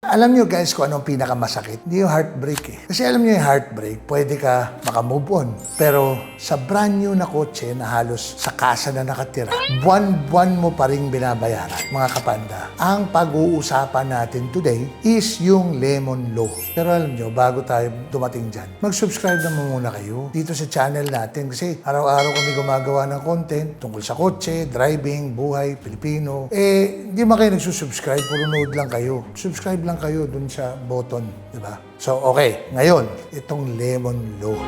Alam nyo guys kung anong pinakamasakit? Hindi yung heartbreak eh. Kasi alam nyo yung heartbreak, pwede ka makamove on. Pero sa brand new na kotse na halos sa kasa na nakatira, buwan-buwan mo pa rin binabayaran, mga kapanda. Ang pag-uusapan natin today is yung lemon law. Pero alam nyo, bago tayo dumating dyan, mag-subscribe na muna kayo dito sa channel natin kasi araw-araw kami gumagawa ng content tungkol sa kotse, driving, buhay, Pilipino. Hindi man kayo nagsusubscribe, puro nood lang kayo. Subscribe lang kayo dun sa button, di ba? So, okay. Ngayon, itong lemon law.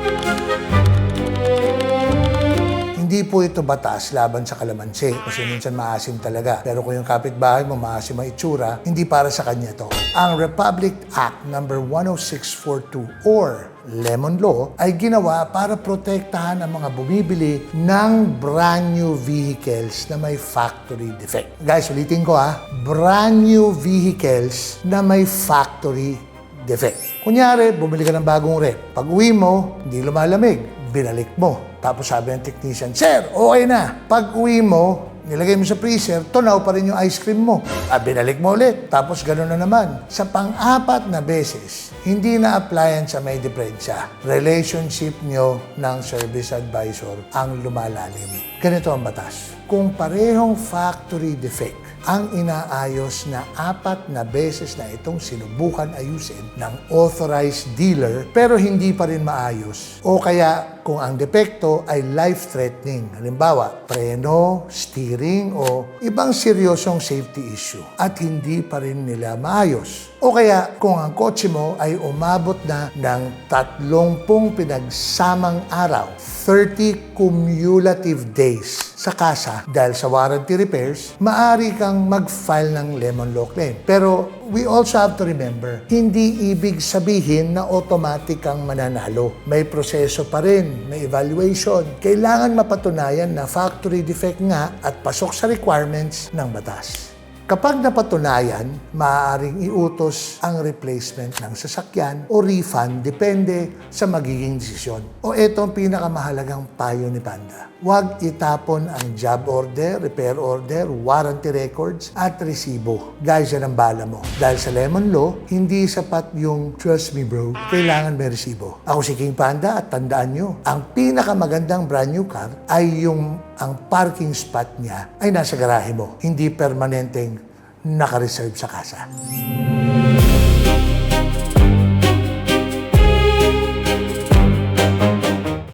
Hindi po ito batas laban sa kalamansi kasi minsan maasim talaga. Pero kung yung kapitbahay mo maasim ang itsura, hindi para sa kanya to. Ang Republic Act No. 10642 or Lemon Law ay ginawa para protektahan ang mga bumibili ng brand new vehicles na may factory defect. Guys, ulitin ko brand new vehicles na may factory defect. Kunyari, bumili ka ng bagong rep. Pag uwi mo, hindi lumalamig. Binalik mo. Tapos sabi ng technician, "Sir, okay na." Pag uwi mo, nilagay mo sa freezer, tunaw pa rin yung ice cream mo. Binalik mo ulit. Tapos gano'n na naman. Sa pang-apat na beses, hindi na applyan sa may diferensya. Relationship nyo ng service advisor ang lumalalim. Ganito ang batas. Kung parehong factory defect ang inaayos na 4 na beses na itong sinubukan ayusin ng authorized dealer pero hindi pa rin maayos o kaya kung ang depekto ay life-threatening, halimbawa preno, steering o ibang seryosong safety issue at hindi pa rin nila maayos. O kaya kung ang kotse mo ay umabot na ng 30 pinagsamang araw, 30 cumulative days sa kasa dahil sa warranty repairs, maaari kang mag-file ng lemon law claim. Pero we also have to remember, hindi ibig sabihin na automatic kang mananalo. May proseso pa rin, may evaluation. Kailangan mapatunayan na factory defect nga at pasok sa requirements ng batas. Kapag napatunayan, maaaring iutos ang replacement ng sasakyan o refund depende sa magiging desisyon. O ito ang pinakamahalagang payo ni Panda. Huwag itapon ang job order, repair order, warranty records at resibo. Guys, yan ang bala mo. Dahil sa Lemon Law, hindi sapat yung trust me bro, kailangan may resibo. Ako si King Panda at tandaan nyo, ang pinakamagandang brand new car ay ang parking spot niya ay nasa garahe mo, hindi permanenteng naka-reserve sa kasa.